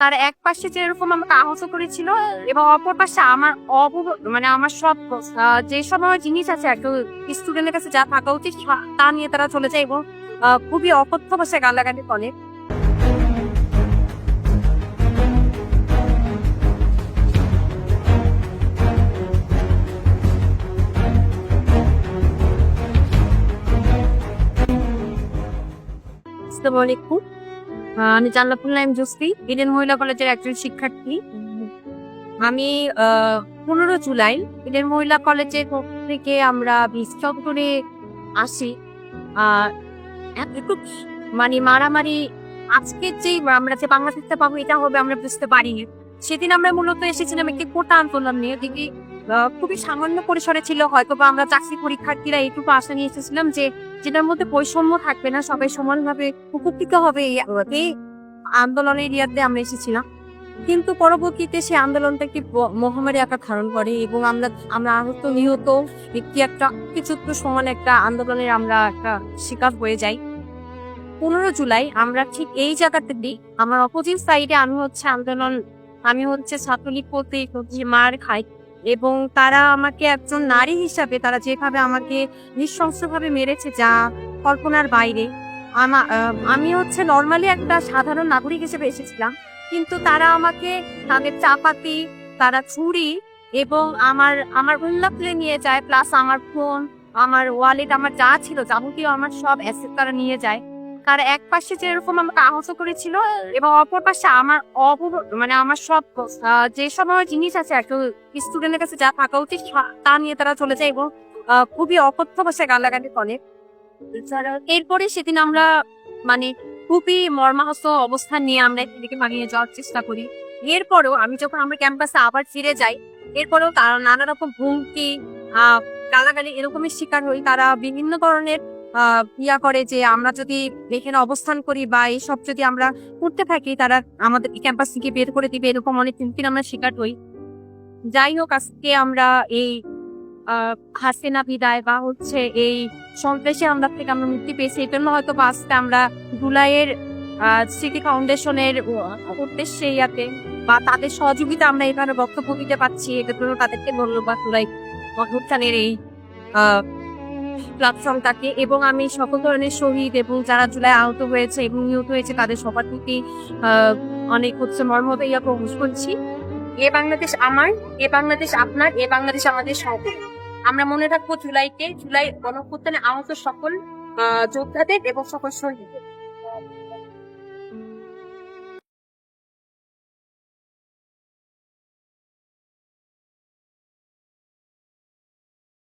তার এক পাশে যেরকম আমাকে আহত করেছিল এবং অপর পাশে আমার মানে আমার সব যে সময় জিনিস আছে একটা স্টুডেন্টের কাছে যা থাকা উচিত তা নিয়ে তারা চলে যায় এবং খুবই অকথ্য ভাষায় গালাগালি করে। আসসালামু আলাইকুম। আমি জান্নাতুল নাইম জুসি, ইডেন মহিলা কলেজের একজন শিক্ষার্থী। আমি 15 জুলাই ইডেন মহিলা কলেজের পক্ষ থেকে আমরা বিশ চত্বরে আসি। আহ একটু মানে মারামারি আজকের যে আমরা যে বাংলাদেশটা পাবো এটা হবে আমরা বুঝতে পারিনি। সেদিন আমরা মূলত এসেছিলাম একটি কোটা আন্দোলন নিয়ে, যেটি খুবই সামান্য পরিসরে ছিল। হয়তো বা আমরা চাকরি পরীক্ষার্থীরা এইটুকু আশা নিয়ে এসেছিলাম যে যেটার মধ্যে বৈষম্য থাকবে না, সবাই সমানভাবে উপকৃত হবে এই আন্দোলনের ইয়াতে আমরা এসেছিলাম। কিন্তু পরবর্তীতে সেই আন্দোলনটা একটি মহামারী আকার ধারণ করে এবং আমরা আহত নিহত একটি একটা যুদ্ধ সমান একটা আন্দোলনের আমরা একটা শিকার হয়ে যাই। 15 জুলাই আমরা ঠিক এই জায়গাতে দিই, আমার অপোজিট সাইডে আমি হচ্ছে ছাত্রলীগ করতে মার খাই এবং তারা আমাকে একজন নারী হিসাবে তারা যেভাবে আমাকে নৃশংসভাবে মেরেছে যা কল্পনার বাইরে। আমি হচ্ছে নর্মালি একটা সাধারণ নাগরিক হিসেবে এসেছিলাম, কিন্তু তারা আমাকে তাদের চাপাতি, তারা ছুরি এবং আমার উল্লা খুলে নিয়ে যায়, প্লাস আমার ফোন, আমার ওয়ালেট, আমার যা ছিল যাবতীয় আমার সব অ্যাসেট তারা নিয়ে যায়। তার এক পাশে যেরকম আমাকে আহত করেছিল এবং অপর পাশে আমার মানে আমার সব যে সময় জিনিস আছে একটা স্টুডেন্টের কাছে যা থাকা উচিত তা নিয়ে তারা চলে যায় এবং খুবই অকথ্য ভাষায় গালাগালি করে। এরপরে সেদিন আমরা মানে খুবই মর্মাহত অবস্থান নিয়ে আমরা এদিকে পালিয়ে যাওয়ার চেষ্টা করি। এরপরেও আমি যখন আমরা ক্যাম্পাসে আবার ফিরে যাই, এরপরেও তারা নানা রকম হুমকি, গালাগালি এরকমের শিকার হই। তারা বিভিন্ন ধরনের ইয়া করে যে আমরা যদি এখানে অবস্থান করি বা এইসব যদি আমরা করতে থাকি তারা আমাদের ক্যাম্পাস থেকে বের করে দিবে, এরকম অনেক হুমকির আমরা শিকার হই। যাই হোক, আজকে আমরা এই হাসিনা বিদায় বা হচ্ছে এই সন্ত্রাসী হামলা থেকে আমরা মুক্তি পেয়েছি। এই জন্য হয়তো আজকে আমরা জুলাইয়ের স্মৃতি ফাউন্ডেশনের উদ্দেশ্যে ইয়াতে বা তাদের সহযোগিতা আমরা এখানে বক্তব্য দিতে পারছি, এটার জন্য তাদেরকে ধন্যবাদ জুলাই অনুষ্ঠানের এই প্ল্যাটফর্মটাকে। এবং আমি সকল ধরনের শহীদ এবং যারা জুলাই আহত হয়েছে এবং নিহত হয়েছে তাদের সবার প্রতি অনেক হচ্ছে মর্মহত ইয়া প্রকাশ করছি। এ বাংলাদেশ আমার, এ বাংলাদেশ আপনার, এ বাংলাদেশ আমাদের সবার। আমরা মনে রাখবো জুলাই গণঅভ্যুত্থানে আহত সকল যোদ্ধাদের এবং সকল শহীদদের।